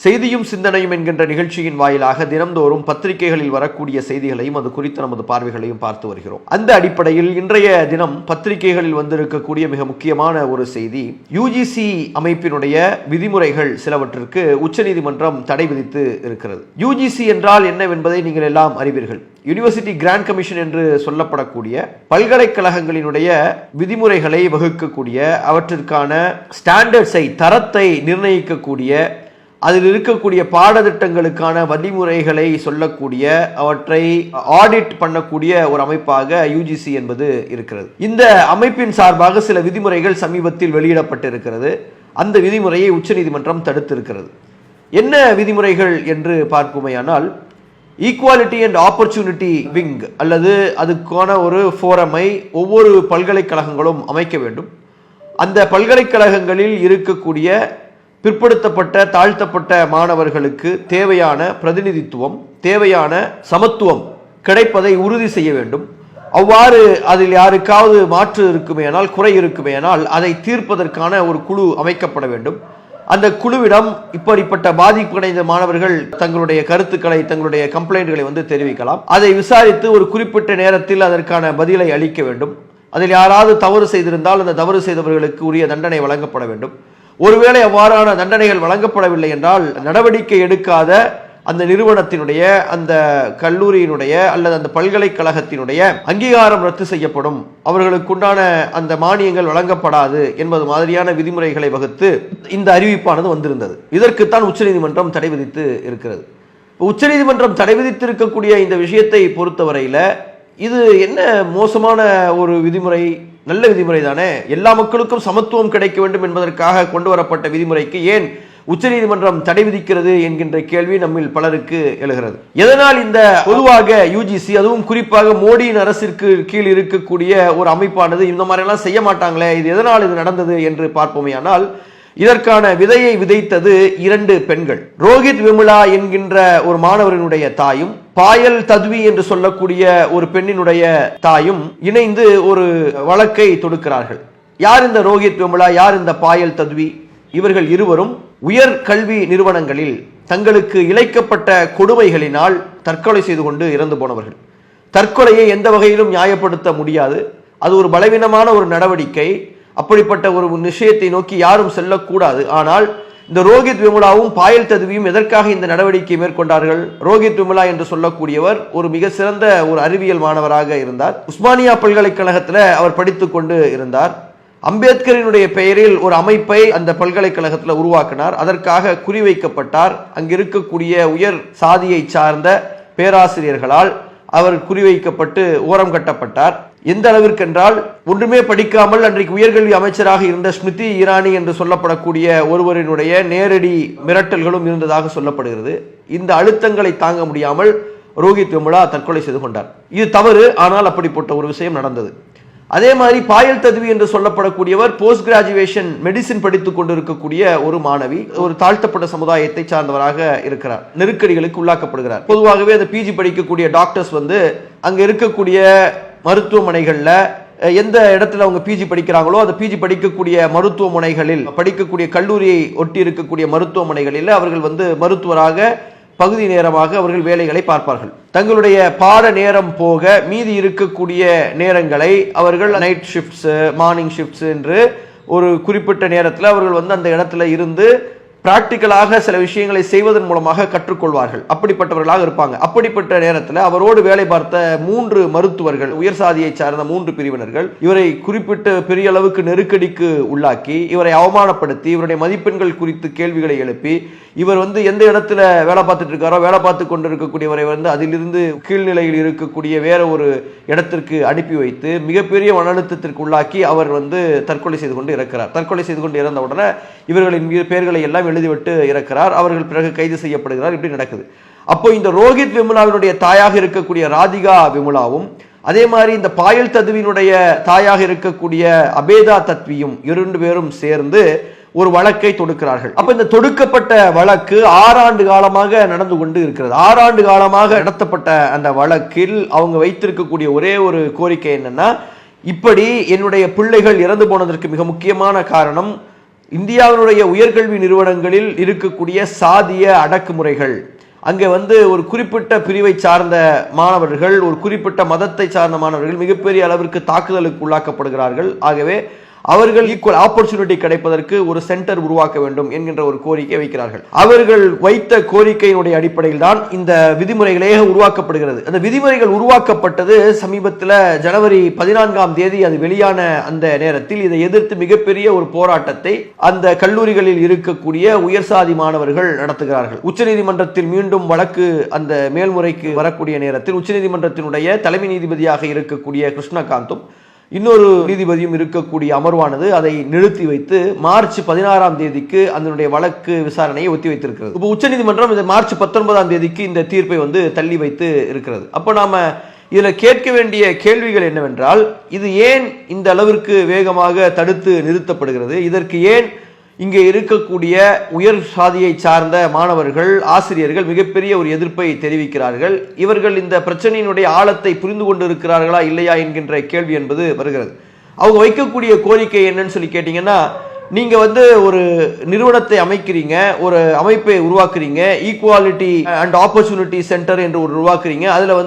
செய்தியும் சிந்தனையும் என்கின்ற நிகழ்ச்சியின் வாயிலாக தினம்தோறும் பத்திரிகைகளில் வரக்கூடிய செய்திகளையும் அது குறித்த நமது பார்வைகளையும் பார்த்து வருகிறோம். அந்த அடிப்படையில் இன்றைய தினம் பத்திரிகைகளில் வந்திருக்கக்கூடிய மிக முக்கியமான ஒரு செய்தி, யுஜிசி அமைப்பினுடைய விதிமுறைகள் சிலவற்றிற்கு உச்சநீதிமன்றம் தடை விதித்து இருக்கிறது. யுஜிசி என்றால் என்னவென்பதை நீங்கள் எல்லாம் அறிவீர்கள். யூனிவர்சிட்டி கிராண்ட் கமிஷன் என்று சொல்லப்படக்கூடிய பல்கலைக்கழகங்களினுடைய விதிமுறைகளை வகுக்கக்கூடிய, அவற்றிற்கான ஸ்டாண்டர்ட்ஸை, தரத்தை நிர்ணயிக்கக்கூடிய, அதில் இருக்கக்கூடிய பாடத்திட்டங்களுக்கான வழிமுறைகளை சொல்லக்கூடிய, அவற்றை ஆடிட் பண்ணக்கூடிய ஒரு அமைப்பாக யுஜிசி என்பது இருக்கிறது. இந்த அமைப்பின் சார்பாக சில விதிமுறைகள் சமீபத்தில் வெளியிடப்பட்டிருக்கிறது. அந்த விதிமுறையை உச்சநீதிமன்றம் தடுத்திருக்கிறது. என்ன விதிமுறைகள் என்று பார்க்குமையானால், ஈக்குவாலிட்டி அண்ட் ஆப்பர்ச்சுனிட்டி விங் அல்லது அதுக்கான ஒரு ஃபோரமை ஒவ்வொரு பல்கலைக்கழகங்களும் அமைக்க வேண்டும். அந்த பல்கலைக்கழகங்களில் இருக்கக்கூடிய பிற்படுத்தப்பட்ட, தாழ்த்தப்பட்ட மாணவர்களுக்கு தேவையான பிரதிநிதித்துவம், தேவையான சமத்துவம் கிடைப்பதை உறுதி செய்ய வேண்டும். அவ்வாறு அதில் யாருக்காவது மாற்று இருக்குமேயானால், குறை இருக்குமேயானால் அதை தீர்ப்பதற்கான ஒரு குழு அமைக்கப்பட வேண்டும். அந்த குழுவிடம் இப்படிப்பட்ட பாதிப்படைந்த மாணவர்கள் தங்களுடைய கருத்துக்களை, தங்களுடைய கம்ப்ளைண்ட்களை தெரிவிக்கலாம். அதை விசாரித்து ஒரு குறிப்பிட்ட நேரத்தில் அதற்கான பதிலை அளிக்க வேண்டும். அதில் யாராவது தவறு செய்திருந்தால் அந்த தவறு செய்தவர்களுக்கு உரிய தண்டனை வழங்கப்பட வேண்டும். ஒருவேளை அவ்வாறான தண்டனைகள் வழங்கப்படவில்லை என்றால் நடவடிக்கை எடுக்காத அந்த நிறுவனத்தினுடைய, அந்த கல்லூரியினுடைய அல்லது அந்த பல்கலைக்கழகத்தினுடைய அங்கீகாரம் ரத்து செய்யப்படும், அவர்களுக்குண்டான அந்த மானியங்கள் வழங்கப்படாது என்பது மாதிரியான விதிமுறைகளை வகுத்து இந்த அறிவிப்பானது வந்திருந்தது. இதற்குத்தான் உச்சநீதிமன்றம் தடை விதித்து இருக்கிறது. உச்சநீதிமன்றம் தடை விதித்திருக்கக்கூடிய இந்த விஷயத்தை பொறுத்தவரையில இது என்ன மோசமான ஒரு விதிமுறை? நல்ல விதிமுறை தானே. எல்லா மக்களுக்கும் சமத்துவம் கிடைக்க வேண்டும் என்பதற்காக கொண்டு வரப்பட்ட விதிமுறைக்கு ஏன் உச்சநீதிமன்றம் தடை விதிக்கிறது என்கின்ற கேள்வி நம்மில் பலருக்கு எழுகிறது. எதனால் இந்த பொதுவாக யுஜிசி, அதுவும் குறிப்பாக மோடியின் அரசிற்கு கீழ் இருக்கக்கூடிய ஒரு அமைப்பானது இந்த மாதிரி எல்லாம் செய்ய மாட்டாங்களே, இது எதனால் இது நடந்தது என்று பார்ப்போமேயானால், இதற்கான விதையை விதைத்தது 2 பெண்கள். ரோஹித் விமலா என்கின்ற ஒரு மாணவரினுடைய தாயும், பாயல் தத்வி என்று சொல்லக்கூடிய ஒரு பெண்ணினுடைய தாயும் இணைந்து ஒரு வழக்கை தொடுக்கிறார்கள். யார் இந்த ரோஹித் விமலா, யார் இந்த பாயல் தத்வி? இவர்கள் இருவரும் உயர் கல்வி நிறுவனங்களில் தங்களுக்கு இழைக்கப்பட்ட கொடுமைகளினால் தற்கொலை செய்து கொண்டு இறந்து போனவர்கள். தற்கொலையை எந்த வகையிலும் நியாயப்படுத்த முடியாது. அது ஒரு பலவீனமான ஒரு நடவடிக்கை. அப்படிப்பட்ட ஒரு விஷயத்தை நோக்கி யாரும் செல்லக்கூடாது. ஆனால் இந்த ரோஹித் விமலாவும் பாயல் தத்வியும் எதற்காக இந்த நடவடிக்கை மேற்கொண்டார்கள்? ரோஹித் விமலா என்று சொல்லக்கூடியவர் ஒரு மிக சிறந்த ஒரு அறிவியல் மாணவராக இருந்தார். உஸ்மானியா பல்கலைக்கழகத்தில் அவர் படித்துக் கொண்டு இருந்தார். அம்பேத்கரினுடைய பெயரில் ஒரு அமைப்பை அந்த பல்கலைக்கழகத்தில் உருவாக்கினார். அதற்காக குறிவைக்கப்பட்டார். அங்கு இருக்கக்கூடிய உயர் சாதியை சார்ந்த பேராசிரியர்களால் அவர் குறிவைக்கப்பட்டு ஓரம் கட்டப்பட்டார். எந்த அளவிற்கென்றால், ஒன்றுமே படிக்காமல் அன்றைக்கு உயர்கல்வி அமைச்சராக இருந்த ஸ்மிருதி இரானி என்று சொல்லப்படக்கூடிய ஒருவரினுடைய நேரடி மிரட்டல்களும் இருந்ததாக சொல்லப்படுகிறது. இந்த அழுத்தங்களை தாங்க முடியாமல் ரோஹித் விமலா தற்கொலை செய்து கொண்டார். இது தவறு. ஆனால் அப்படிப்பட்ட ஒரு விஷயம் நடந்தது. அதே மாதிரி பாயல் தத்வி என்று சொல்லப்படக்கூடியவர் போஸ்ட் கிராஜுவேஷன் மெடிசின் படித்துக் கொண்டிருக்கக்கூடிய ஒரு மாணவி, ஒரு தாழ்த்தப்பட்ட சமுதாயத்தை சார்ந்தவராக இருக்கிறார். நெருக்கடிகளுக்கு உள்ளாக்கப்படுகிறார். பொதுவாகவே அந்த பிஜி படிக்கக்கூடிய டாக்டர்ஸ் அங்க இருக்கக்கூடிய மருத்துவமனைகள்ல எந்த இடத்துல அவங்க பிஜி படிக்கிறாங்களோ அந்த பிஜி படிக்கக்கூடிய மருத்துவமனைகளில், படிக்கக்கூடிய கல்லூரியை ஒட்டி இருக்கக்கூடிய மருத்துவமனைகளில் அவர்கள் மருத்துவராக பகுதி நேரமாக அவர்கள் வேலைகளை பார்ப்பார்கள். தங்களுடைய பாட நேரம் போக மீதி இருக்கக்கூடிய நேரங்களை அவர்கள் நைட் ஷிஃப்ட்ஸ், மார்னிங் ஷிஃப்ட்ஸ் என்று ஒரு குறிப்பிட்ட நேரத்தில் அவர்கள் அந்த இடத்துல இருந்து பிராக்டிக்கலாக சில விஷயங்களை செய்வதன் மூலமாக கற்றுக்கொள்வார்கள். அப்படிப்பட்டவர்களாக இருப்பாங்க. அப்படிப்பட்ட நேரத்தில் அவரோடு வேலை பார்த்த 3 மருத்துவர்கள், உயர் சாதியை சார்ந்த 3 பிரிவினர்கள் இவரை குறிப்பிட்ட பெரிய அளவுக்கு நெருக்கடிக்கு உள்ளாக்கி, இவரை அவமானப்படுத்தி, இவருடைய மதிப்பெண்கள் குறித்து கேள்விகளை எழுப்பி, இவர் எந்த இடத்துல வேலை பார்த்துட்டு இருக்காரோ வேலை பார்த்து கொண்டு இருக்கக்கூடியவரை அதிலிருந்து கீழ்நிலையில் இருக்கக்கூடிய வேற ஒரு இடத்திற்கு அனுப்பி வைத்து மிகப்பெரிய மன அழுத்தத்திற்கு உள்ளாக்கி அவர் தற்கொலை செய்து கொண்டு இறக்கிறார். தற்கொலை செய்து கொண்டு இறந்த உடனே இவர்களின் பெயர்களை எல்லாம் எழுதிவிட்டு இறக்கிறார். அவர்கள் பிறகு கைது செய்யப்படுகிறார். இப்படி நடக்குது. அப்போ இந்த ரோஹித் விமலாவினுடைய தாயாக இருக்கக்கூடிய ராதிகா விமலாவும், அதே மாதிரி இந்த பாயல் தத்வியினுடைய தாயாக இருக்கக்கூடிய அபேதா தத்வியும் 2 பேரும் சேர்ந்து ஒரு வழக்கை தொடுக்கிறார்கள். அப்ப இந்த தொடுக்கப்பட்ட வழக்கு 6 ஆண்டு காலமாக நடந்து கொண்டு இருக்கிறது. 6 ஆண்டு காலமாக நடத்தப்பட்ட அந்த வழக்கில் அவங்க வைத்திருக்கக்கூடிய ஒரே ஒரு கோரிக்கை என்னன்னா, இப்படி என்னுடைய பிள்ளைகள் இறந்து போனதற்கு மிக முக்கியமான காரணம் இந்தியாவினுடைய உயர்கல்வி நிறுவனங்களில் இருக்கக்கூடிய சாதிய அடக்குமுறைகள், அங்கே ஒரு குறிப்பிட்ட பிரிவை சார்ந்த மாணவர்கள், ஒரு குறிப்பிட்ட மதத்தை சார்ந்த மாணவர்கள் மிகப்பெரிய அளவிற்கு தாக்குதலுக்கு உள்ளாக்கப்படுகிறார்கள். ஆகவே அவர்கள் ஈக்குவல் ஆப்பர்ச்சுனிட்டி கிடைப்பதற்கு ஒரு சென்டர் உருவாக்க வேண்டும் என்கின்ற ஒரு கோரிக்கை வைக்கிறார்கள். அவர்கள் வைத்த கோரிக்கையினுடைய அடிப்படையில் தான் இந்த விதிமுறைகளே உருவாக்கப்படுகிறது. அந்த விதிமுறைகள் உருவாக்கப்பட்டது சமீபத்தில் ஜனவரி 14ஆம் தேதி அது வெளியான அந்த நேரத்தில் இதை எதிர்த்து மிகப்பெரிய ஒரு போராட்டத்தை அந்த கல்லூரிகளில் இருக்கக்கூடிய உயர்சாதி மாணவர்கள் நடத்துகிறார்கள். உச்சநீதிமன்றத்தில் மீண்டும் வழக்கு அந்த மேல்முறைக்கு வரக்கூடிய நேரத்தில் உச்சநீதிமன்றத்தினுடைய தலைமை நீதிபதியாக இருக்கக்கூடிய கிருஷ்ணகாந்தும் இன்னொரு நீதிபதியும் இருக்கக்கூடிய அமர்வானது அதை நிறுத்தி வைத்து மார்ச் 16ஆம் தேதிக்கு அதனுடைய வழக்கு விசாரணையை ஒத்தி வைத்திருக்கிறது. இப்போ உச்சநீதிமன்றம் இந்த மார்ச் 19ஆம் தேதிக்கு இந்த தீர்ப்பை தள்ளி வைத்து இருக்கிறது. அப்போ நாம இதில் கேட்க வேண்டிய கேள்விகள் என்னவென்றால், இது ஏன் இந்த அளவிற்கு வேகமாக தடுத்து நிறுத்தப்படுகிறது? இதற்கு ஏன் இங்கே இருக்கக்கூடிய உயர் சாதியை சார்ந்த மாணவர்கள், ஆசிரியர்கள் மிகப்பெரிய ஒரு எதிர்ப்பை தெரிவிக்கிறார்கள்? இவர்கள் இந்த பிரச்சனையினுடைய ஆழத்தை புரிந்து கொண்டு இருக்கிறார்களா இல்லையா என்கின்ற கேள்வி என்பது வருகிறது. அவங்க வைக்கக்கூடிய கோரிக்கை என்னன்னு சொல்லி கேட்டீங்கன்னா, நீங்க ஒரு நிறுவனத்தை அமைக்கிறீங்க, ஒரு அமைப்பை உருவாக்குறீங்க, ஈக்குவாலிட்டி அண்ட் ஆப்பர்ச்சுனிட்டி சென்டர் என்று ஒரு உருவாக்குறீங்க. அதுல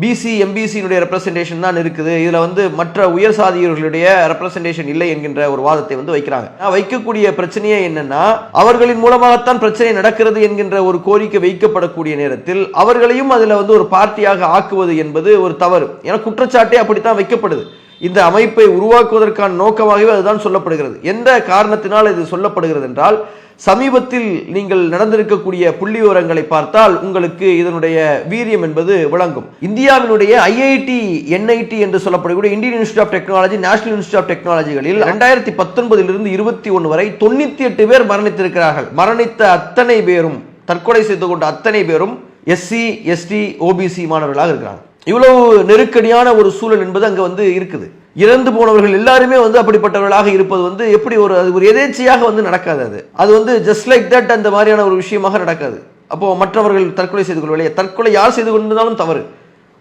பிசி எம்பிசியினுடைய ரெப்ரசன்டேஷன் தான் இருக்குது, இதுல மற்ற உயர் சாதியர்களுடைய ரெப்ரசன்டேஷன் இல்லை என்கின்ற ஒரு வாதத்தை வைக்கிறாங்க. வைக்கக்கூடிய பிரச்சனையே என்னன்னா, அவர்களின் மூலமாகத்தான் பிரச்சனை நடக்கிறது என்கின்ற ஒரு கோரிக்கை வைக்கப்படக்கூடிய நேரத்தில் அவர்களையும் அதுல ஒரு பார்ட்டியாக ஆக்குவது என்பது ஒரு தவறு. ஏன்னா குற்றச்சாட்டே அப்படித்தான் வைக்கப்படுது. இந்த அமைப்பை உருவாக்குவதற்கான நோக்கமாகவே அதுதான் சொல்லப்படுகிறது. எந்த காரணத்தினால் இது சொல்லப்படுகிறது என்றால், சமீபத்தில் நீங்கள் நடந்திருக்கக்கூடிய புள்ளி விவரங்களை பார்த்தால் உங்களுக்கு இதனுடைய வீரியம் என்பது விளங்கும். இந்தியாவினுடைய ஐஐடி, என்ஐடி என்று சொல்லப்படக்கூடிய Indian institute of technology, national institute of டெக்னாலஜிகளில் 2019 21 வரை 98 பேர் மரணித்திருக்கிறார்கள். மரணித்த அத்தனை பேரும், தற்கொலை செய்து கொண்ட அத்தனை பேரும் எஸ்சி, எஸ்டி, ஓபிசி மாணவர்களாக இருக்கிறாங்க. இவ்வளவு நெருக்கடியான ஒரு சூழல் என்பது அங்க இருக்குது. இறந்து போனவர்கள் எல்லாருமே அப்படிப்பட்டவர்களாக இருப்பது எப்படி ஒரு எதேச்சையாக நடக்காது. அது ஜஸ்ட் லைக் தட் அந்த மாதிரியான ஒரு விஷயமாக நடக்காது. அப்போ மற்றவர்கள் தற்கொலை செய்து கொள்வதில்லை. தற்கொலை யார் செய்து கொண்டிருந்தாலும் தவறு.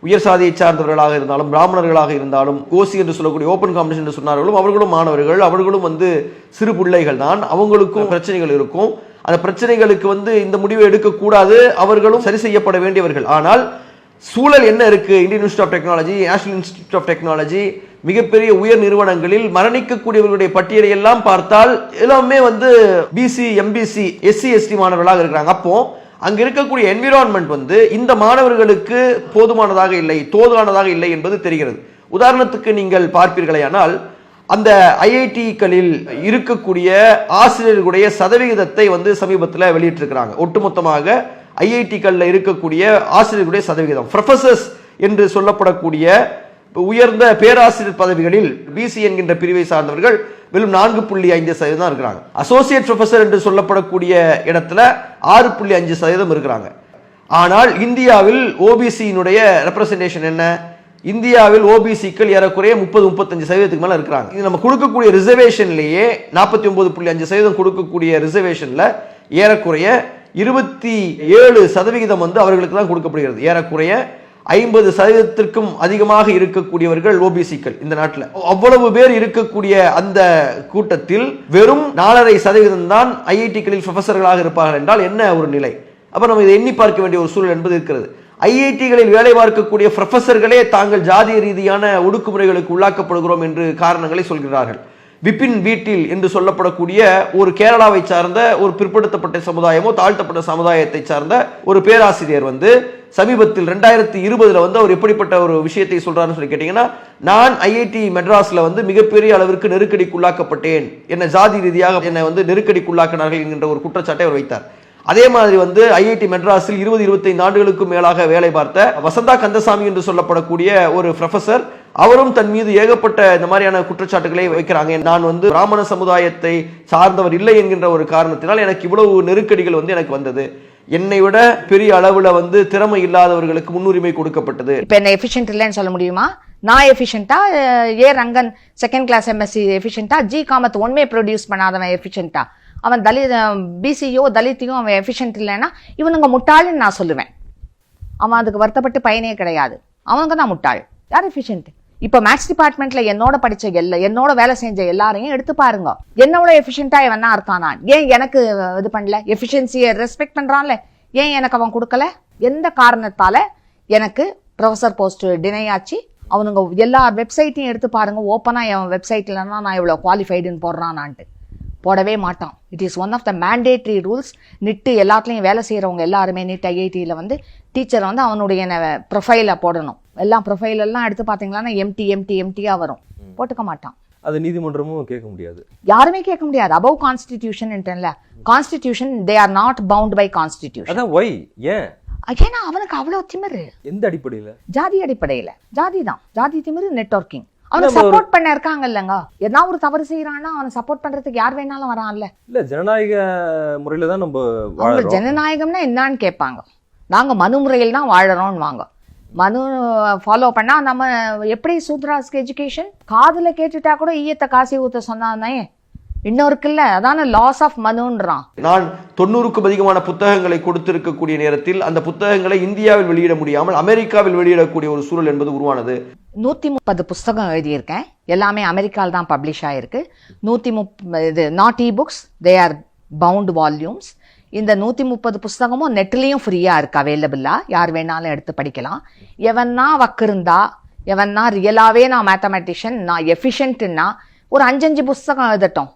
உயர் சாதியை சார்ந்தவர்களாக இருந்தாலும், பிராமணர்களாக இருந்தாலும், ஓசி என்று சொல்லக்கூடிய ஓபன் காம்படிஷன் என்று சொன்னார்களும் அவர்களும் மாணவர்கள், அவர்களும் சிறு பிள்ளைகள் தான். அவங்களுக்கும் பிரச்சனைகள் இருக்கும். அந்த பிரச்சனைகளுக்கு இந்த முடிவை எடுக்கக்கூடாது, அவர்களும் சரி செய்யப்பட வேண்டியவர்கள். ஆனால் சூழல் என்ன இருக்கு? Indian institute of technology, national institute of Technology, மிகப்பெரிய உயர் நிறுவனங்களில் மரணிக்கக்கூடியவர்களுடைய பட்டியலை எல்லாம் பார்த்தால் எல்லாமே பிசி, எம்பிசி, எஸ்சி, எஸ்டி மாணவர்களாக இருக்கிறாங்க. அப்போ அங்க இருக்கக்கூடிய என்விரான்மெண்ட் இந்த மாணவர்களுக்கு போதுமானதாக இல்லை, தோதானதாக இல்லை என்பது தெரிகிறது. உதாரணத்துக்கு நீங்கள் பார்ப்பீர்களேயானால், அந்த ஐஐடிகளில் இருக்கக்கூடிய ஆசிரியர்களுடைய சதவிகிதத்தை சமீபத்தில் வெளியிட்டிருக்கிறாங்க. ஒட்டுமொத்தமாக ஐஐடிகள்ல இருக்கக்கூடிய ஆசிரியர்களுடைய சதவிகிதம், ப்ரொஃபசர்ஸ் என்று சொல்லப்படக்கூடிய உயர்ந்த பேராசிரியர் பதவிகளில் பிசி என்கின்ற பிரிவை சார்ந்தவர்கள் வெறும் 4.5% தான் இருக்கிறாங்க. அசோசியேட் ப்ரொஃபசர் என்று சொல்லப்படக்கூடிய இடத்துல 6.5% இருக்கிறாங்க. ஆனால் இந்தியாவில் ஓபிசியினுடைய ரெப்ரசன்டேஷன் என்ன? இந்தியாவில் ஓபிசிக்கள் ஏறக்குறைய 30-35% மேல இருக்கிறாங்க. இது நம்ம கொடுக்கக்கூடிய ரிசர்வேஷன்லயே 49.5% கொடுக்கக்கூடிய ரிசர்வேஷன்ல ஏறக்குறைய 27% அவர்களுக்கு தான் கொடுக்கப்படுகிறது. ஏறக்குறைய 50%க்கும் அதிகமாக இருக்கக்கூடியவர்கள் ஓபிசிக்கள் இந்த நாட்டில். அவ்வளவு பேர் இருக்கக்கூடிய அந்த கூட்டத்தில் வெறும் 4.5% தான் ஐஐடிகளில் ப்ரொஃபசர்களாக இருப்பார்கள் என்றால் என்ன ஒரு நிலை? அப்ப நம்ம இதை எண்ணி பார்க்க வேண்டிய ஒரு சூழல் என்பது இருக்கிறது. ஐஐடிகளில் வேலை பார்க்கக்கூடிய ப்ரொஃபசர்களே தாங்கள் ஜாதிய ரீதியான ஒடுக்குமுறைகளுக்கு உள்ளாக்கப்படுகிறோம் என்று காரணங்களை சொல்கிறார்கள். விபின் வீட்டில் என்று சொல்லப்படக்கூடிய ஒரு கேரளாவை சார்ந்த ஒரு பிற்படுத்தப்பட்ட சமுதாயமோ தாழ்த்தப்பட்ட சமுதாயத்தை சார்ந்த ஒரு பேராசிரியர் சமீபத்தில் 2020 அவர் எப்படிப்பட்ட ஒரு விஷயத்தை சொல்றாருன்னு சொல்லி கேட்டீங்கன்னா, நான் ஐஐடி மெட்ராஸ்ல மிகப்பெரிய அளவிற்கு நெருக்கடிக்குள்ளாக்கப்பட்டேன், என்ன ஜாதி ரீதியாக என்னை நெருக்கடிக்குள்ளாக்கினார்கள் என்கின்ற ஒரு குற்றச்சாட்டை அவர் வைத்தார். அதே மாதிரி ஐஐடி மெட்ராஸில் 20-25 ஆண்டுகளுக்கும் மேலாக வேலை பார்த்த வசந்தா கந்தசாமி என்று சொல்லப்படக்கூடிய ஒரு ப்ரொஃபசர், அவரும் தன் மீது ஏகப்பட்ட இந்த மாதிரியான குற்றச்சாட்டுகளை வைக்கிறாங்க. நான் பிராமண சமுதாயத்தை சார்ந்தவர் இல்லை என்கின்ற ஒரு காரணத்தினால் எனக்கு இவ்வளவு நெருக்கடிகள் எனக்கு வந்தது. என்னை விட பெரிய அளவுல திறமை இல்லாதவர்களுக்கு முன்னுரிமை கொடுக்கப்பட்டது. இப்ப என்ன எஃபிஷியன்ட் இல்லைன்னு சொல்ல முடியுமா? நான் எஃபிஷியன்ட்டா, A Rangan second class MSc எஃபிஷியன்ட்டா, ஜி காமத் ஒன்மே ப்ரொடியூஸ் பண்ணாதவன் எஃபிஷியன்ட்டா, அவன் பிசியோ தலித்தையும் அவன் எஃபிஷியன்ட் இல்லைன்னா இவனுங்க முட்டாள்னு நான் சொல்லுவேன். அவன் அதுக்கு வருத்தப்பட்டு பயனே கிடையாது. அவனுங்க தான் முட்டாள். யார் எஃபிஷியன்ட்? இப்ப மேத்ஸ் டிபார்ட்மெண்ட்ல என்னோட படிச்ச என்னோட வேலை செஞ்ச எல்லாரையும் எடுத்து பாருங்க, என்னோட எஃபிஷியன்ட்டா எவனா இருக்கானா, ஏன் எனக்கு இது பண்ணல, எஃபிஷியன்சியை ரெஸ்பெக்ட் பண்றான்ல, ஏன் எனக்கு அவன் கொடுக்கல, எந்த காரணத்தால எனக்கு ப்ரொஃபஸர் போஸ்ட் டினை ஆச்சு. அவனுங்க எல்லா வெப்சைட்டையும் எடுத்து பாருங்க, ஓப்பனா என் வெப்சைட் இல்லைன்னா நான் இவ்வளோ குவாலிஃபைடுன்னு போடுறானான்ட்டு போடவே மாட்டான். It is one of the mandatory rules. நிட்டு எல்லாத்துலேயும் வேலை செய்கிறவங்க எல்லாருமே நிட் ஐஐடியில் வந்து டீச்சர் வந்து அவனுடைய ப்ரொஃபைலை போடணும். எல்லாம் ப்ரொஃபைல் எல்லாம் எடுத்து பார்த்தீங்கன்னா எம்டியாக வரும், போட்டுக்க மாட்டான். அது நீதிமன்றமும் கேட்க முடியாது, யாருமே கேட்க முடியாது. Above constitution constitution, they are not bound by constitution. அதான் ஒய் ஏன்? ஏன்னா அவனுக்கு அவ்வளவு திமிரு. எந்த அடிப்படையில? ஜாதி அடிப்படையில. ஜாதி தான், ஜாதி திமிரு, நெட்வொர்க்கிங். அவனை சப்போர்ட் பண்ண இருக்காங்க இல்லங்க, ஏதாவது ஒரு தவறு செய்யறான்னா அவனை சப்போர்ட் பண்றதுக்கு யார் வேணாலும் வரான்ல. இல்ல ஜனநாயக முறையில தான் நம்ம வாழறோம். ஜனநாயகம்னா என்னன்னு கேட்பாங்க. நாங்க மனு முறையில் தான் வாழறோம்னு வாங்க. மனு ஃபாலோ பண்ணா நம்ம எப்படி சூத்ராஸ்க்கு எஜுகேஷன் காதுல கேட்டுட்டா கூட ஈயத்தை காசி ஊத்த சொன்னானே இன்னொருக்குல்ல, அதான லாஸ் ஆஃப் மனுன்றான். நான் 90க்கும் அதிகமான புத்தகங்களை கொடுத்திருக்கக்கூடிய நேரத்தில் அந்த புத்தகங்களை இந்தியாவில் வெளியிட முடியாமல் அமெரிக்காவில் வெளியிடக்கூடிய ஒரு சூழல் என்பது உருவானது. 130 புஸ்தகம் எழுதியிருக்கேன், எல்லாமே அமெரிக்காவில் தான் பப்ளிஷ் ஆயிருக்கு. 130 not e books, they are bound volumes. இந்த 130 புஸ்தகமும் நெட்லேயும் ஃப்ரீயாக இருக்கு, அவைலபிளா, யார் வேணாலும் எடுத்து படிக்கலாம். எவன்னா வக்கிருந்தா, எவன்னா ரியலாகவே நான் மேத்தமெட்டிஷியன், நான் எஃபிஷியன்ட்னா ஒரு 5 புஸ்தகம் எழுதட்டும்.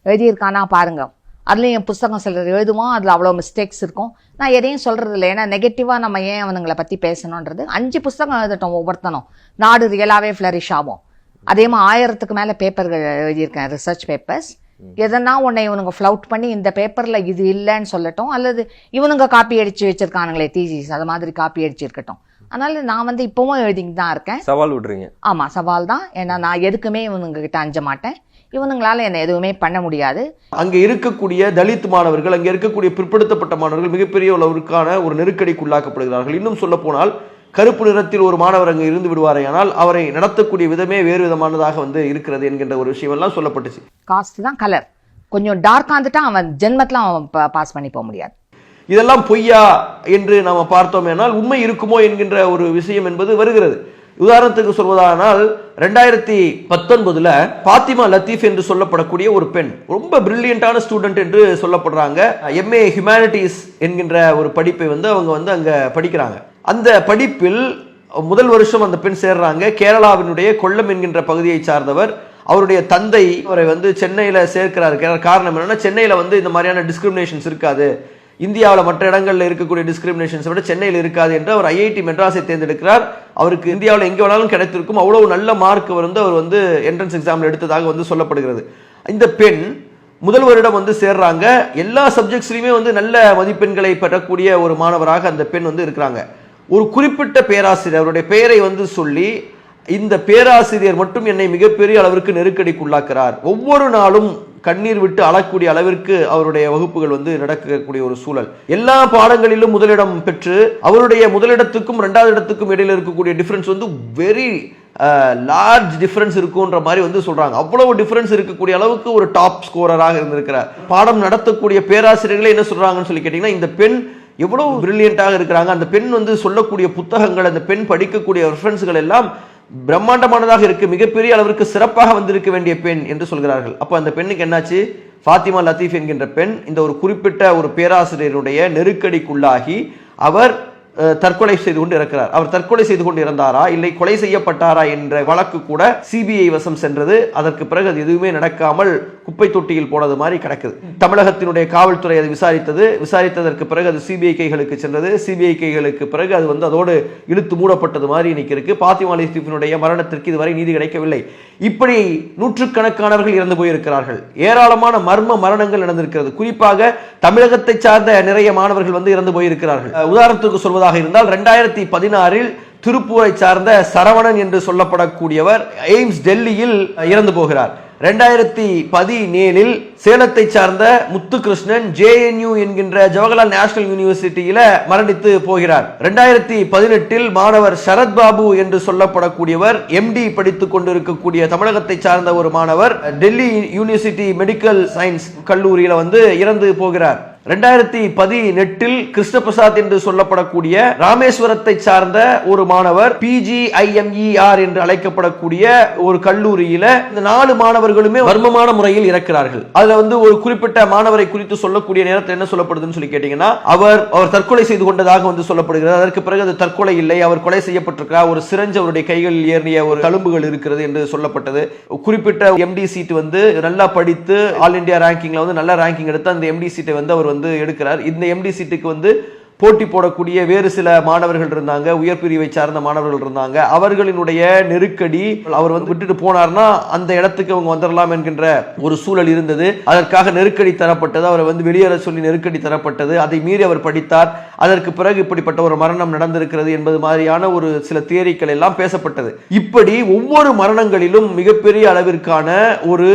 எழுதியிருக்கானா பாருங்க. அதுலேயும் என் புஸ்தகம் சிலர் எழுதுவோம், அதில் அவ்வளோ மிஸ்டேக்ஸ் இருக்கும். நான் எதையும் சொல்கிறது இல்லை, ஏன்னா நெகட்டிவாக நம்ம ஏன் அவனுங்களை பற்றி பேசணுன்றது. 5 புஸ்தகம் எழுதட்டும் ஒவ்வொருத்தனும், நாடு ரியலாகவே ஃப்ளரிஷ் ஆகும். அதே மாதிரி 1000க்கு மேலே பேப்பர்கள் எழுதியிருக்கேன், ரிசர்ச் பேப்பர்ஸ். எதனா உன்னை இவனுங்க ஃப்ளவுட் பண்ணி இந்த பேப்பரில் இது இல்லைன்னு சொல்லட்டும், அல்லது இவனுங்க காப்பி அடித்து வச்சிருக்கானுங்களே தீசிஸ், அது மாதிரி காப்பி அடிச்சிருக்கட்டும். அதனால நான் வந்து இப்பவும் எழுதிட்டு தான் இருக்கேன். சவால் விடுறீங்க? ஆமா, சவால் தான். ஏன்னா நான் எதுக்குமே இவனுங்க கிட்ட அஞ்ச மாட்டேன், இவனுங்களால என்ன எதுவுமே பண்ண முடியாது. அங்க இருக்கக்கூடிய தலித் மாணவர்கள், அங்க இருக்கக்கூடிய பிற்படுத்தப்பட்ட மாணவர்கள் மிகப்பெரிய அளவிற்கான ஒரு நெருக்கடிக்கு உள்ளாக்கப்படுகிறார்கள். இன்னும் சொல்ல போனால் கருப்பு நிறத்தில் ஒரு மாணவர் அங்கு இருந்து விடுவாரையானால் அவரை நடத்தக்கூடிய விதமே வேறு விதமானதாக வந்து இருக்கிறது என்கின்ற ஒரு விஷயம் எல்லாம் சொல்லப்பட்டுச்சு. காஸ்ட் தான் கலர், கொஞ்சம் டார்க் வந்துட்டா அவன் ஜென்மத்துல அவன் பாஸ் பண்ணி போக முடியாது. இதெல்லாம் பொய்யா என்று நாம பார்த்தோம் என்றால் உண்மை இருக்குமோ என்கின்ற ஒரு விஷயம் என்பது வருகிறது. உதாரணத்துக்கு சொல்வதானால் 2019 பாத்திமா லத்தீப் என்று சொல்லப்படக்கூடிய ஒரு பெண், ரொம்ப பிரில்லியண்டான ஸ்டூடெண்ட் என்று சொல்லப்படுறாங்க. MA ஹியூமானிட்டிஸ் என்கின்ற ஒரு படிப்பை வந்து அவங்க வந்து அங்க படிக்கிறாங்க. அந்த படிப்பில் முதல் வருஷம் அந்த பெண் சேர்றாங்க. கேரளாவினுடைய கொல்லம் என்கின்ற பகுதியை சார்ந்தவர். அவருடைய தந்தை அவரை வந்து சென்னையில சேர்க்கிறாரு. காரணம் என்னன்னா, சென்னையில வந்து இந்த மாதிரியான டிஸ்கிரிமினேஷன்ஸ் இருக்காது, இந்தியாவில் மற்ற இடங்களில் இருக்கக்கூடிய டிஸ்கிரிமினேஷன்ஸை விட சென்னையில் இருக்காது என்று அவர் IIT மெட்ராஸை தேர்ந்தெடுக்கிறார். அவருக்கு இந்தியாவில் எங்கே வேணாலும் கிடைத்திருக்கும், அவ்வளவு நல்ல மார்க் வந்து அவர் வந்து என்ட்ரன்ஸ் எக்ஸாமில் எடுத்ததாக வந்து சொல்லப்படுகிறது. இந்த பெண் முதல் வருடம் வந்து சேர்றாங்க. எல்லா சப்ஜெக்ட்ஸ்லையுமே வந்து நல்ல மதிப்பெண்களை பெறக்கூடிய ஒரு மாணவராக அந்த பெண் வந்து இருக்கிறாங்க. ஒரு குறிப்பிட்ட பேராசிரியர் அவருடைய பெயரை வந்து சொல்லி, இந்த பேராசிரியர் மட்டும் என்னை மிகப்பெரிய அளவிற்கு நெருக்கடிக்குள்ளாக்குறார், ஒவ்வொரு நாளும் கண்ணீர் விட்டு அழக்கூடிய அளவிற்கு அவருடைய வகுப்புகள் வந்து நடக்கக்கூடிய ஒரு சூழல். எல்லா பாடங்களிலும் முதலிடம் பெற்று அவருடைய முதலிடத்துக்கும் 2வது இடத்துக்கும் இடையில இருக்கக்கூடிய டிஃபரன்ஸ் வந்து வெரி லார்ஜ் டிஃபரன்ஸ் இருக்குன்ற மாதிரி வந்து சொல்றாங்க. அவ்வளவு டிஃபரன்ஸ் இருக்கக்கூடிய அளவுக்கு ஒரு டாப் ஸ்கோரராக இருந்திருக்கிறார். பாடம் நடத்தக்கூடிய பேராசிரியர்களே என்ன சொல்றாங்கன்னு சொல்லி கேட்டீங்கன்னா, இந்த பெண் எவ்வளவு பிரில்லியண்டாக இருக்கிறாங்க, அந்த பெண் வந்து சொல்லக்கூடிய புத்தகங்கள், அந்த பெண் படிக்கக்கூடிய ரெஃபரன்ஸ்கள் எல்லாம் பிரம்மாண்டமானதாக இருக்கு, மிகப்பெரிய அளவிற்கு சிறப்பாக வந்திருக்க வேண்டிய பெண் என்று சொல்கிறார்கள். அப்ப அந்த பெண்ணுக்கு என்னாச்சு? ஃபாத்திமா லத்தீப் என்கின்ற பெண் இந்த ஒரு குறிப்பிட்ட ஒரு பேராசிரியருடைய நெருக்கடிக்குள்ளாகி அவர் தற்கொலை செய்து கொண்டு இருக்கிறார். அவர் தற்கொலை செய்து கொண்டு இறந்தாரா இல்லை கொலை செய்யப்பட்டாரா என்ற வழக்கு கூட CBI வசம் சென்றது. அதற்கு பிறகு அது எதுவுமே நடக்காமல் குப்பை தொட்டியில் போனது மாதிரி கிடக்குது. தமிழகத்தினுடைய காவல்துறை அதை விசாரித்ததற்கு பிறகு அது CBI கைகளுக்கு சென்றது. CBI கைகளுக்கு பிறகு அது வந்து அதோடு இழுத்து மூடப்பட்டது மாதிரி இன்னைக்கு இருக்கு. பாத்திமா லத்தீஃபினுடைய மரணத்திற்கு இதுவரை நீதி கிடைக்கவில்லை. இப்படி நூற்றுக்கணக்கானவர்கள் இறந்து போயிருக்கிறார்கள். ஏராளமான மர்ம மரணங்கள் நடந்திருக்கிறது. குறிப்பாக தமிழகத்தை சார்ந்த நிறைய மாணவர்கள் வந்து இறந்து போயிருக்கிறார்கள். உதாரணத்துக்கு சொல்வதாக இருந்தால் 2016 திருப்பூரை சார்ந்த சரவணன் என்று சொல்லப்படக்கூடியவர் எய்ம்ஸ் டெல்லியில் இறந்து போகிறார். 2017 சேலத்தை சார்ந்த முத்துகிருஷ்ணன் JNU என்கின்ற ஜவஹர்லால் நேஷனல் யூனிவர்சிட்டியில மரணித்து போகிறார். 2018 மாணவர் சரத்பாபு என்று சொல்லப்படக்கூடியவர் MD படித்துக் கொண்டிருக்கக்கூடிய தமிழகத்தை சார்ந்த ஒரு மாணவர் டெல்லி யூனிவர்சிட்டி மெடிக்கல் சயின்ஸ் கல்லூரியில இறந்து போகிறார். 2018 கிருஷ்ணபிரசாத் என்று சொல்லப்படக்கூடிய ராமேஸ்வரத்தை சார்ந்த ஒரு மாணவர் PGIMER என்று அழைக்கப்படக்கூடிய ஒரு கல்லூரியில இந்த 4 மாணவர்களுமே மர்மமான முறையில் இறக்கிறார்கள். அதுல ஒரு குறிப்பிட்ட மாணவரை குறித்து சொல்லக்கூடிய நேரத்தில் என்ன சொல்லப்படுதுன்னு சொல்லி கேட்டீங்கன்னா, அவர் தற்கொலை செய்து கொண்டதாக சொல்லப்படுகிறது. அதற்கு பிறகு அது தற்கொலை இல்லை, அவர் கொலை செய்யப்பட்டிருக்கிறார், ஒரு சிரஞ்சு அவருடைய கைகளில் ஏறிய ஒரு தழும்புகள் இருக்கிறது என்று சொல்லப்பட்டது. குறிப்பிட்ட MD சீட் நல்லா படித்து ஆல் இந்தியா ரேங்கிங்ல நல்ல ரேங்கிங் எடுத்து அந்த MD சீட்டை அவர் எடுக்கிறார். இந்த MD சீட்டுக்கு போட்டி போடக்கூடிய வேறு சில மாணவர்கள் இருந்தாங்க, உயர் பிரிவை சார்ந்த மாணவர்கள் இருந்தாங்க. அவர்களினுடைய நெருக்கடி, அவர் விட்டுட்டு போனார்னா அந்த இடத்துக்கு அவங்க வந்துடலாம் என்கின்ற ஒரு சூழல் இருந்தது. அதற்காக நெருக்கடி தரப்பட்டது, அவரை வெளியேற சொல்லி நெருக்கடி தரப்பட்டது. அதை மீறி அவர் படித்தார். அதற்கு பிறகு இப்படிப்பட்ட ஒரு மரணம் நடந்திருக்கிறது என்பது மாதிரியான ஒரு சில தியரிகள் எல்லாம் பேசப்பட்டது. இப்படி ஒவ்வொரு மரணங்களிலும் மிகப்பெரிய அளவிற்கான ஒரு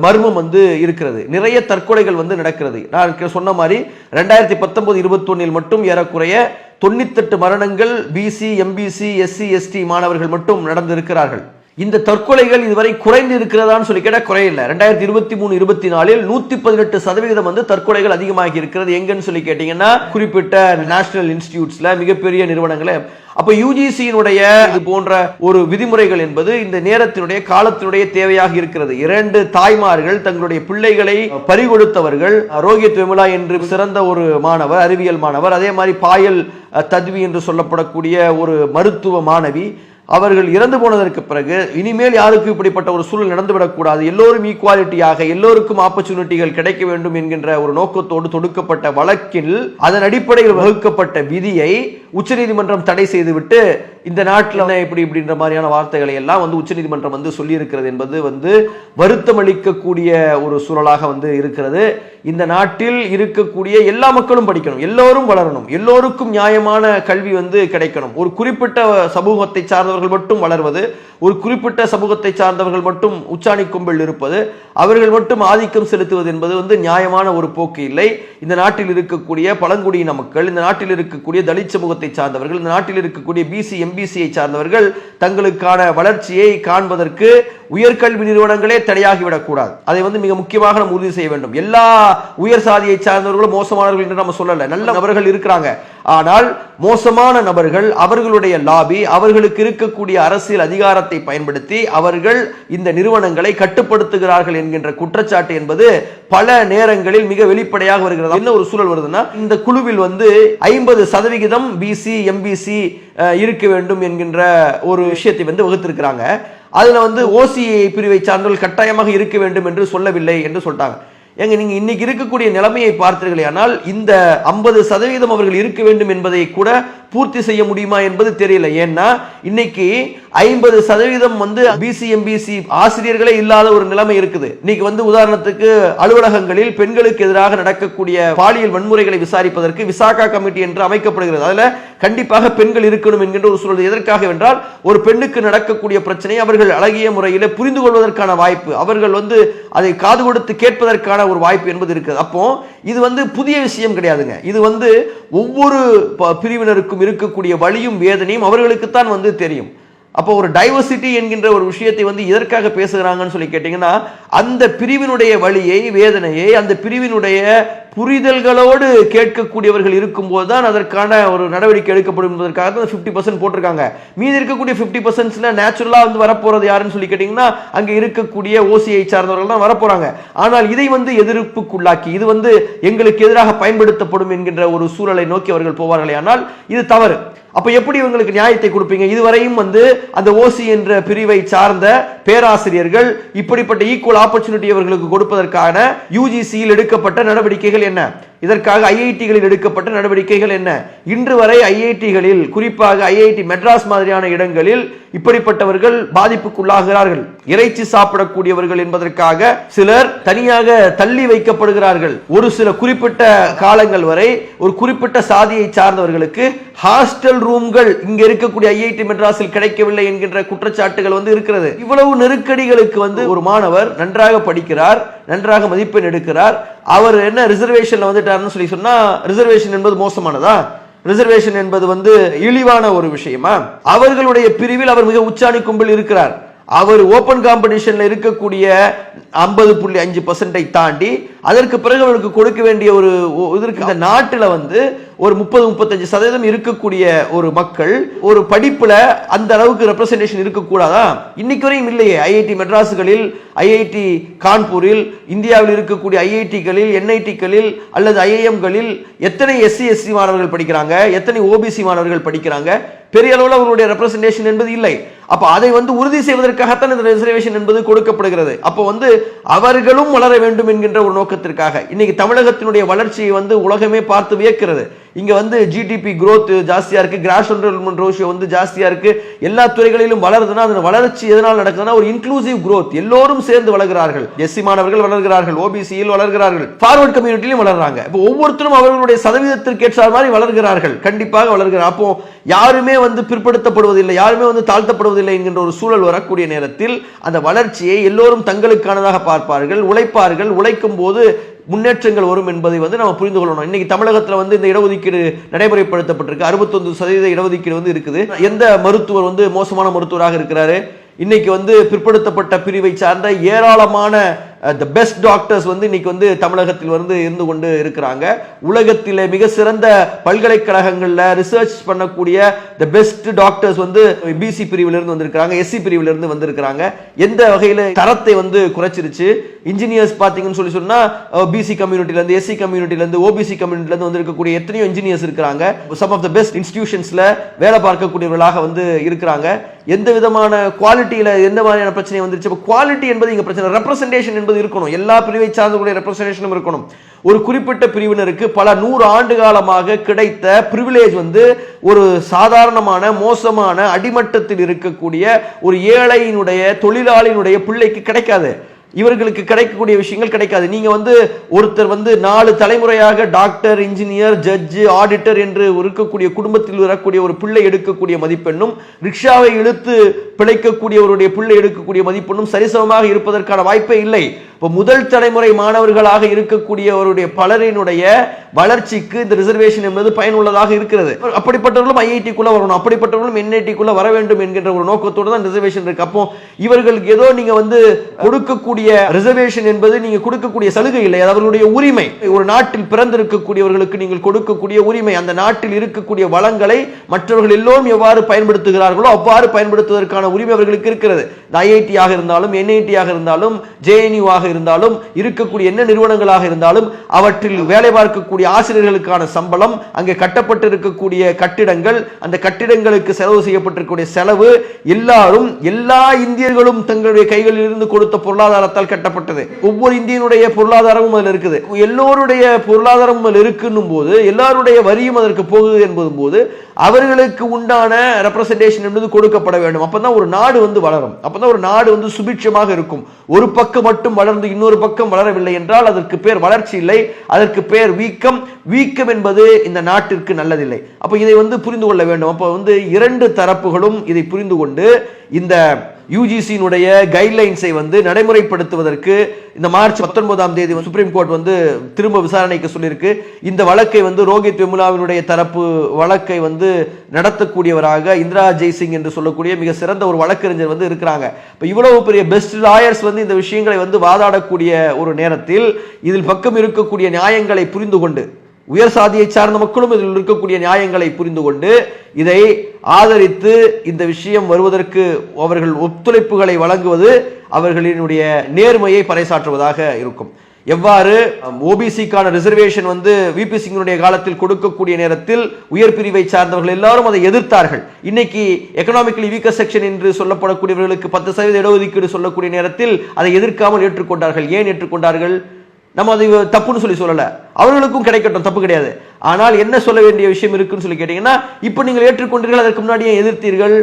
மர்மம் இருக்கிறது. நிறைய தற்கொலைகள் நடக்கிறது. நான் சொன்ன மாதிரி 2019-21 மட்டும் ஏறக்குறைய 98 மரணங்கள் BC, MBC, SC, ST மாணவர்கள் மட்டும் நடந்திருக்கிறார்கள். இந்த தற்கொலைகள் இதுவரை குறைந்து இருக்கிறதான்னு சொல்லி கேட்டா குறையில்லை. 2023-24 118% தற்கொலைகள் அதிகமாகி இருக்கிறது. எங்கன்னு சொல்லி கேட்டீங்கன்னா, குறிப்பிட்ட நேஷனல் இன்ஸ்டிடியூட்ஸ்ல மிகப்பெரிய நிறுவனங்களை. அப்ப யுஜிசியினுடைய இது போன்ற ஒரு விதிமுறைகள் என்பது இந்த நேரத்தினுடைய காலத்தினுடைய தேவையாக இருக்கிறது. 2 தாய்மார்கள் தங்களுடைய பிள்ளைகளை பறிகொடுத்தவர்கள். ரோஹித் வெமுலா என்று சிறந்த ஒரு மாணவர், அறிவியல் மாணவர். அதே மாதிரி பாயல் தத்வி என்று சொல்லப்படக்கூடிய ஒரு மருத்துவ மாணவி. அவர்கள் இறந்து போனதற்கு பிறகு இனிமேல் யாருக்கும் இப்படிப்பட்ட ஒரு சூழல் நடந்துவிடக்கூடாது, எல்லோரும் ஈக்குவாலிட்டியாக எல்லோருக்கும் ஆப்பர்ச்சுனிட்டிகள் கிடைக்க வேண்டும் என்கின்ற ஒரு நோக்கத்தோடு தொடுக்கப்பட்ட வழக்கில் அதன் அடிப்படையில் வகுக்கப்பட்ட விதியை உச்சநீதிமன்றம் தடை செய்துவிட்டு இந்த நாட்டில் இப்படின்ற மாதிரியான வார்த்தைகளை எல்லாம் உச்சநீதிமன்றம் சொல்லி இருக்கிறது என்பது வருத்தம் அளிக்கக்கூடிய ஒரு சூழலாக இருக்கிறது. இந்த நாட்டில் இருக்கக்கூடிய எல்லா மக்களும் படிக்கணும், எல்லோரும் வளரணும், எல்லோருக்கும் நியாயமான கல்வி கிடைக்கணும். ஒரு குறிப்பிட்ட சமூகத்தை சார்ந்தவர்கள் மட்டும் வளர்வது, ஒரு குறிப்பிட்ட சமூகத்தை சார்ந்தவர்கள் மட்டும் உச்சாணி கொம்பில் இருப்பது, அவர்கள் மட்டும் ஆதிக்கம் செலுத்துவது என்பது நியாயமான ஒரு போக்கு இல்லை. இந்த நாட்டில் இருக்கக்கூடிய பழங்குடியின மக்கள், இந்த நாட்டில் இருக்கக்கூடிய தலித் சமூகத்தை சார்ந்தவர்கள், இந்த நாட்டில் இருக்கக்கூடிய BC, MBCயை சார்ந்தவர்கள் தங்களுக்கான வளர்ச்சியை காண்பதற்கு உயர்கல்வி நிறுவனங்களே தடையாகிவிடக் கூடாது. அதை மிக முக்கியமாக நாம் உறுதி செய்ய வேண்டும். எல்லா உயர் சாதியை சார்ந்தவர்களும் மோசமானவர்கள் என்று நம்ம சொல்லல, நல்ல நபர்கள் இருக்கிறாங்க. ஆனால் மோசமான நபர்கள், அவர்களுடைய லாபி, அவர்களுக்கு இருக்கக்கூடிய அரசியல் அதிகாரத்தை பயன்படுத்தி அவர்கள் இந்த நிறுவனங்களை கட்டுப்படுத்துகிறார்கள் என்கின்ற குற்றச்சாட்டு என்பது பல நேரங்களில் மிக வெளிப்படையாக வருகிறது. என்ன ஒரு சூழல் வருதுன்னா, இந்த குழுவில் 50% BC, MBC இருக்க வேண்டும் என்கின்ற ஒரு விஷயத்தை வகுத்திருக்கிறாங்க. அதுல OCA பிரிவை சார்ந்தவர்கள் கட்டாயமாக இருக்க வேண்டும் என்று சொல்லவில்லை என்று சொல்லிட்டாங்க. ஏங்க, நீங்க இன்னைக்கு இருக்கக்கூடிய நிலைமையை பார்த்தீர்களே, ஆனால் இந்த 50% அவர்கள் இருக்க வேண்டும் என்பதை கூட பூர்த்தி செய்ய முடியுமா என்பது தெரியல. ஏன்னா இன்னைக்கு 50% BC, MBC ஆசிரியர்களே இல்லாத ஒரு நிலைமை இருக்குது. இன்னைக்கு உதாரணத்துக்கு அலுவலகங்களில் பெண்களுக்கு எதிராக நடக்கக்கூடிய பாலியல் வன்முறைகளை விசாரிப்பதற்கு விசாகா கமிட்டி என்று அமைக்கப்படுகிறது. அதுல கண்டிப்பாக பெண்கள் இருக்கணும் என்கின்ற ஒரு சூழல். எதற்காக என்றால், ஒரு பெண்ணுக்கு நடக்கக்கூடிய பிரச்சனை அவர்கள் அழகிய முறையில் புரிந்து கொள்வதற்கான வாய்ப்பு, அவர்கள் அதை காது கொடுத்து கேட்பதற்கான ஒரு வாய்ப்பு என்பது இருக்குது. அப்போ இது புதிய விஷயம் கிடையாதுங்க. இது ஒவ்வொரு பிரிவினருக்கும் இருக்கக்கூடிய வலியும் வேதனையும் அவர்களுக்குத்தான் தெரியும். அப்போ ஒரு டைவர்சிட்டி என்கின்ற ஒரு விஷயத்தை எதற்காக பேசுகிறாங்கன்னு சொல்லி கேட்டீங்கன்னா, அந்த பிரிவினுடைய வலியை, வேதனையை அந்த பிரிவினுடைய புரிதல்களோடு கேட்கக்கூடியவர்கள் இருக்கும்போது தான் அதற்கான ஒரு நடவடிக்கை எடுக்கப்படும் என்பதற்காக தான் 50% போட்டிருக்காங்க. மீதி இருக்கக்கூடிய 50% நேச்சுரலா வரப்போறது யாருன்னு சொல்லி கேட்டீங்கன்னா, அங்க இருக்கக்கூடிய OCI சார்ந்தவர்கள் தான் வரப்போறாங்க. ஆனால் இதை எதிர்ப்புக்குள்ளாக்கி இது எங்களுக்கு எதிராக பயன்படுத்தப்படும் என்கின்ற ஒரு சூழலை நோக்கி அவர்கள் போவார்களே, ஆனால் இது தவறு. அப்ப எப்படி இவங்களுக்கு நியாயத்தை கொடுப்பீங்க? இதுவரையும் அந்த OC என்ற பிரிவை சார்ந்த பேராசிரியர்கள் இப்படிப்பட்ட ஈக்குவல் ஆப்பர்ச்சுனிட்டி அவர்களுக்கு கொடுப்பதற்கான UGCயில் எடுக்கப்பட்ட நடவடிக்கைகள் என்ன? இதற்காக IITகளில் எடுக்கப்பட்ட நடவடிக்கைகள் என்ன? இன்று வரை IITகளில், குறிப்பாக IIT மெட்ராஸ் மாதிரியான இடங்களில் இப்படிப்பட்டவர்கள் பாதிப்புக்குள்ளாகிறார்கள். இறைச்சி சாப்பிடக்கூடியவர்கள் என்பதற்காக சிலர் தனியாக தள்ளி வைக்கப்படுகிறார்கள். ஒரு சில குறிப்பிட்ட காலங்கள் வரை ஒரு குறிப்பிட்ட சாதியை சார்ந்தவர்களுக்கு ஹாஸ்டல் ரூம்கள் இங்க இருக்கக்கூடிய ஐஐடி மெட்ராஸில் கிடைக்கவில்லை என்கின்ற குற்றச்சாட்டுகள் வந்து இருக்கிறது. இவ்வளவு நெருக்கடிகளுக்கு வந்து ஒரு மாணவர் நன்றாக படிக்கிறார், நன்றாக மதிப்பெண் எடுக்கிறார், அவர் என்ன ரிசர்வேஷன்ல வந்துட்டாருன்னு சொல்லி சொன்னா ரிசர்வேஷன் என்பது மோசமானதா? ரிசர்வேஷன் என்பது வந்து இழிவான ஒரு விஷயமா? அவர்களுடைய பிரிவில் அவர் மிக உச்சாணி கும்பில் இருக்கிறார். அவர் ஓபன் காம்படிஷன்ல இருக்கக்கூடிய 50.5% தாண்டி அதற்கு பிறகு அவருக்கு கொடுக்க வேண்டிய ஒரு இதற்கு இந்த நாட்டில் வந்து ஒரு 30-35% இருக்கக்கூடிய ஒரு மக்கள் ஒரு படிப்புல அந்த அளவுக்கு ரெப்ரசன்டேஷன் இருக்கக்கூடாதா? இன்னைக்கு வரையும் இல்லையே. ஐஐடி மெட்ராஸுகளில், ஐஐடி கான்பூரில், இந்தியாவில் இருக்கக்கூடிய ஐஐடிகளில், என்ஐடிகளில் அல்லது ஐஐஎம்களில் எத்தனை எஸ்சி எஸ்சி மாணவர்கள் படிக்கிறாங்க, எத்தனை ஓபிசி மாணவர்கள் படிக்கிறாங்க? பெரிய அளவில் அவர்களுடைய ரெப்ரசன்டேஷன் என்பது இல்லை. அப்ப அதை வந்து உறுதி செய்வதற்காகத்தான் இந்த ரிசர்வேஷன் என்பது கொடுக்கப்படுகிறது. அப்போ வந்து அவர்களும் வளர வேண்டும் என்கின்ற ஒரு நோக்கத்திற்காக இன்னைக்கு தமிழகத்தினுடைய வளர்ச்சியை வந்து உலகமே பார்த்து வியக்கிறது. இங்க வந்து ஜிடிபி growth ஜாஸ்தியா இருக்கு, கிராஸ் என்ரோல்மென்ட் ரேஷியோ வந்து ஜாஸ்தியா இருக்கு, எல்லா துறைகளிலும் வளருதுன்னா அந்த வளர்ச்சி எதனால் நடக்குதுன்னா ஒரு இன்க்ளூசிவ் growth, எல்லோரும் சேர்ந்து வளர்கிறார்கள். எஸ்சி மாணவர்கள் வளர்கிறார்கள், ஓபிசியில் வளர்கிறார்கள், ஃபார்வர்ட் கம்யூனிட்டியிலும் வளர்றாங்க. இப்போ ஒவ்வொருத்தரும் அவர்களுடைய சதவீதத்திற்கு ஏற்ற மாதிரி வளர்கிறார்கள், கண்டிப்பாக வளர்கிறார். அப்போ யாருமே வந்து பிற்படுத்தப்படுவதில்லை, யாருமே வந்து தாழ்த்தப்படுவதில்லை என்கின்ற ஒரு சூழல் வரக்கூடிய நேரத்தில் அந்த வளர்ச்சியை எல்லோரும் தங்களுக்கானதாக பார்ப்பார்கள், உழைப்பார்கள். உழைக்கும் போது முன்னேற்றங்கள் வரும் என்பதை வந்து நம்ம புரிந்து கொள்ளணும். இன்னைக்கு தமிழகத்தில் வந்து இந்த இடஒதுக்கீடு நடைமுறைப்படுத்தப்பட்டிருக்கு. 61% இடஒதுக்கீடு வந்து இருக்குது. எந்த மருத்துவர் வந்து மோசமான மருத்துவராக இருக்கிறாரு? இன்னைக்கு வந்து பிற்படுத்தப்பட்ட பிரிவை சார்ந்த ஏராளமான தி பெஸ்ட் டாக்டர்ஸ் வந்து இன்னைக்கு வந்து தமிழகத்தில் வந்து இருந்து கொண்டு இருக்கிறாங்க. உலகத்திலே மிக சிறந்த பல்கலைக்கழகங்கள்ல ரிசர்ச் பண்ணக்கூடிய தி பெஸ்ட் டாக்டர்ஸ் வந்து பிசி பிரிவில் இருந்து வந்திருக்காங்க, எஸ்சி பிரிவில் இருந்து வந்திருக்காங்க. எந்த வகையில தரத்தை வந்து குறைச்சிருச்சு? இன்ஜினியர்ஸ் பாத்தீங்கன்னு சொல்லி சொன்னா பிசி கம்யூனிட்டில இருந்து, எஸ்சி கம்யூனிட்டில இருந்து, ஓபிசி கம்யூனிட்டில இருந்து வந்திருக்கக்கூடிய எத்தனையோ இன்ஜினியர்ஸ் இருக்காங்க. சம் ஆஃப் தி பெஸ்ட் இன்ஸ்டிடியூஷன்ஸ்ல வேலை பார்க்கக்கூடியவர்களாக வந்து இருக்கிறாங்க. எந்த விதமான குவாலிட்டியில எந்த மாதிரியான பிரச்சனை வந்துருச்சு? குவாலிட்டி என்பது இங்க பிரச்சனை. ரெப்ரசன்டேஷன் என்பது இருக்கணும், எல்லா பிரிவை சார்ந்த ரெப்ரசன்டேஷனும் இருக்கணும். ஒரு குறிப்பிட்ட பிரிவினருக்கு பல 100 ஆண்டு காலமாக கிடைத்த பிரிவிலேஜ் வந்து ஒரு சாதாரணமான மோசமான அடிமட்டத்தில் இருக்கக்கூடிய ஒரு ஏழையினுடைய தொழிலாளியினுடைய பிள்ளைக்கு கிடைக்காது. இவர்களுக்கு கிடைக்கக்கூடிய விஷயங்கள் கிடைக்காது. நீங்க வந்து ஒருத்தர் வந்து 4 தலைமுறையாக டாக்டர், இன்ஜினியர், ஜட்ஜு, ஆடிட்டர் என்று இருக்கக்கூடிய குடும்பத்தில் வரக்கூடிய ஒரு பிள்ளை எடுக்கக்கூடிய மதிப்பெண்ணும் ரிக்ஷாவை இழுத்து பிழைக்கக்கூடியவருடைய பிள்ளை எடுக்கக்கூடிய மதிப்பெண்ணும் சரிசமமாக இருப்பதற்கான வாய்ப்பே இல்லை. இப்போ முதல் தலைமுறை மாணவர்களாக இருக்கக்கூடியவருடைய பலரினுடைய வளர்ச்சிக்கு இந்த ரிசர்வேஷன் என்பது பயனுள்ளதாக இருக்கிறது. அப்படிப்பட்டவர்களும் ஐஐடிக்குள்ள வரணும், அப்படிப்பட்டவர்களும் என்ஐடிக்குள்ள வர வேண்டும் என்கின்ற ஒரு நோக்கத்தோடு தான் ரிசர்வேஷன் இருக்கு. அப்போ இவர்களுக்கு ஏதோ நீங்க வந்து கொடுக்கக்கூடிய ரிசர்வேஷன் என்பது நீங்க கொடுக்கக்கூடிய சலுகை இல்லை, அது அவர்களுடைய உரிமை. ஒரு நாட்டில் பிறந்திருக்கக்கூடியவர்களுக்கு நீங்கள் கொடுக்கக்கூடிய உரிமை. அந்த நாட்டில் இருக்கக்கூடிய வளங்களை மற்றவர்கள் எல்லோரும் எவ்வாறு பயன்படுத்துகிறார்களோ அவ்வாறு பயன்படுத்துவதற்கான உரிமை அவர்களுக்கு இருக்கிறது. ஐஐடி ஆக இருந்தாலும், என்ஐடி ஆக இருந்தாலும், ஜேஎன்யூ ஆக இருந்தாலும், இருக்கக்கூடிய என்ன நிறுவனங்களாக இருந்தாலும் அவற்றில் வேலை பார்க்கக்கூடிய ஆசிரியர்களுக்கான சம்பளம், அங்கே கட்டப்பட்டு இருக்கக்கூடிய கட்டிடங்கள், அந்த கட்டிடங்களுக்கு செலவு செய்யப்பட்டிருக்கக்கூடிய செலவு எல்லாரும், எல்லா இந்தியர்களும் தங்களுடைய கைகளில் இருந்து கொடுத்த பொருளாதாரத்தால் கட்டப்பட்டது. ஒவ்வொரு இந்தியனுடைய பொருளாதாரமும் அதில் இருக்குது. எல்லோருடைய பொருளாதாரமும் அதில் இருக்குன்னும் போது, எல்லாருடைய வரியும் அதற்கு போகுது என்பதும் போது அவர்களுக்கு உண்டான ரெப்ரசன்டேஷன் என்பது கொடுக்கப்பட வேண்டும். அப்பதான் ஒரு நாடு வந்து வளரும், அப்பதான் ஒரு நாடு வந்து சுபிட்சமாக இருக்கும். ஒரு பக்கம் மட்டும் வளர்ந்து இன்னொரு பக்கம் வளரவில்லை என்றால் அதற்கு பேர் வளர்ச்சி இல்லை, அதற்கு பேர் வீக்கம். வீக்கம் என்பது இந்த நாட்டிற்கு நல்லதில்லை. அப்ப இதை வந்து புரிந்து கொள்ள வேண்டும். அப்ப வந்து இரண்டு தரப்புகளும் இதை புரிந்து கொண்டு இந்த யுஜிசியினுடைய கைட்லைன்ஸை வந்து நடைமுறைப்படுத்துவதற்கு இந்த மார்ச் 19ஆம் தேதி சுப்ரீம் கோர்ட் வந்து திரும்ப விசாரணைக்கு சொல்லியிருக்கு. இந்த வழக்கை வந்து ரோஹித் வெமுலாவினுடைய தரப்பு வழக்கை வந்து நடத்தக்கூடியவராக இந்திரா ஜெய்சிங் என்று சொல்லக்கூடிய மிக சிறந்த ஒரு வழக்கறிஞர் வந்து இருக்கிறாங்க. இப்போ இவ்வளவு பெரிய பெஸ்ட் லாயர்ஸ் வந்து இந்த விஷயங்களை வந்து வாதாடக்கூடிய ஒரு நேரத்தில் இதில் பக்கம் இருக்கக்கூடிய நியாயங்களை புரிந்து கொண்டு, உயர் சாதியை சார்ந்த மக்களும் இதில் இருக்கக்கூடிய நியாயங்களை புரிந்து கொண்டு இதை ஆதரித்து இந்த விஷயம் வருவதற்கு அவர்கள் ஒத்துழைப்புகளை வழங்குவது அவர்களினுடைய நேர்மையை பறைசாற்றுவதாக இருக்கும். எவ்வாறு ஓபிசிக்கான ரிசர்வேஷன் வந்து விபி சிங்கினுடைய காலத்தில் கொடுக்கக்கூடிய நேரத்தில் உயர் பிரிவை சார்ந்தவர்கள் எல்லாரும் அதை எதிர்த்தார்கள். இன்னைக்கு எக்கனாமிக்கலி வீக்கர் செக்ஷன் என்று சொல்லப்படக்கூடியவர்களுக்கு 10% இடஒதுக்கீடு சொல்லக்கூடிய நேரத்தில் அதை எதிர்க்காமல் ஏற்றுக்கொண்டார்கள். ஏன் ஏற்றுக்கொண்டார்கள்? நம்ம அதை தப்புன்னு சொல்லல, அவர்களுக்கும் கிடைக்கட்டும், தப்பு கிடையாது. ஆனால் என்ன சொல்ல வேண்டிய விஷயம் இருக்குன்னு சொல்லி கேட்டீங்கன்னா, இப்ப நீங்கள் ஏற்றுக்கொண்டீர்கள், அதற்கு முன்னாடியே எதிர்த்தீர்கள்.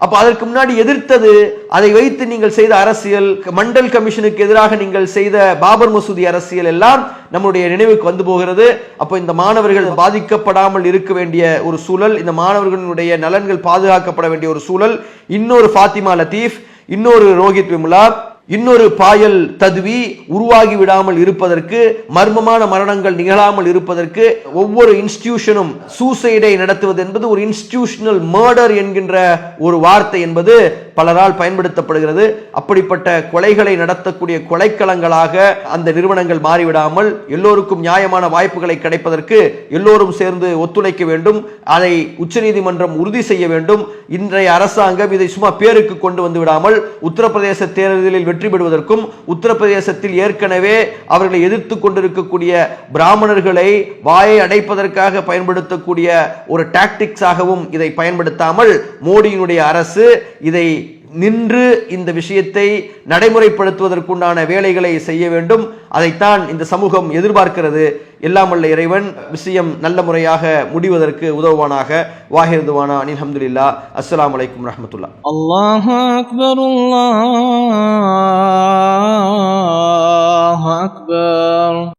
அப்ப அதற்கு முன்னாடி எதிர்த்தது, அதை வைத்து நீங்கள் செய்த அரசியல், மண்டல் கமிஷனுக்கு எதிராக நீங்கள் செய்த பாபர் மசூதி அரசியல் எல்லாம் நம்முடைய நினைவுக்கு வந்து போகிறது. அப்ப இந்த மாணவர்கள் பாதிக்கப்படாமல் இருக்க வேண்டிய ஒரு சூழல், இந்த மாணவர்களுடைய நலன்கள் பாதுகாக்கப்பட வேண்டிய ஒரு சூழல், இன்னொரு ஃபாத்திமா லத்தீப், இன்னொரு ரோஹித் விமுலா, இன்னொரு பாயல் தத்வி உருவாகி விடாமல் இருப்பதற்கு, மர்மமான மரணங்கள் நிகழாமல் இருப்பதற்கு, ஒவ்வொரு இன்ஸ்டிடியூஷனும் சூசைடை நடத்துவது என்பது ஒரு இன்ஸ்டிடியூஷனல் மர்டர் என்கின்ற ஒரு வார்த்தை என்பது பலரால் பயன்படுத்தப்படுகிறது. அப்படிப்பட்ட கொலைகளை நடத்தக்கூடிய கொலைக்களங்களாக அந்த நிறுவனங்கள் மாறிவிடாமல் எல்லோருக்கும் நியாயமான வாய்ப்புகளை கிடைப்பதற்கு எல்லோரும் சேர்ந்து ஒத்துழைக்க வேண்டும். அதை உச்சநீதிமன்றம் உறுதி செய்ய வேண்டும். இன்றைய அரசாங்கம் இதை சும்மா பேருக்கு கொண்டு வந்து விடாமல் உத்தரப்பிரதேச தேர்தலில் வெற்றி பெறுவதற்கும், உத்தரப்பிரதேசத்தில் ஏற்கனவே அவர்களை எதிர்த்து கொண்டிருக்கக்கூடிய பிராமணர்களை வாயை அடைப்பதற்காக பயன்படுத்தக்கூடிய ஒரு டாக்டிக்ஸாகவும் இதை பயன்படுத்தாமல் மோடியினுடைய அரசு இதை நின்று இந்த விஷயத்தை நடைமுறைப்படுத்துவதற்குண்டான வேலைகளை செய்ய வேண்டும். அதைத்தான் இந்த சமூகம் எதிர்பார்க்கிறது. எல்லாம் வல்ல இறைவன் விஷயம் நல்ல முறையாக முடிவதற்கு உதவுவானாக. வாஹிர் துவானா அனில் ஹம்துலில்லாஹ். அஸ்ஸலாமு அலைக்கும் வரஹ்மத்துல்லாஹ். அல்லாஹு அக்பர், அல்லாஹு அக்பர்.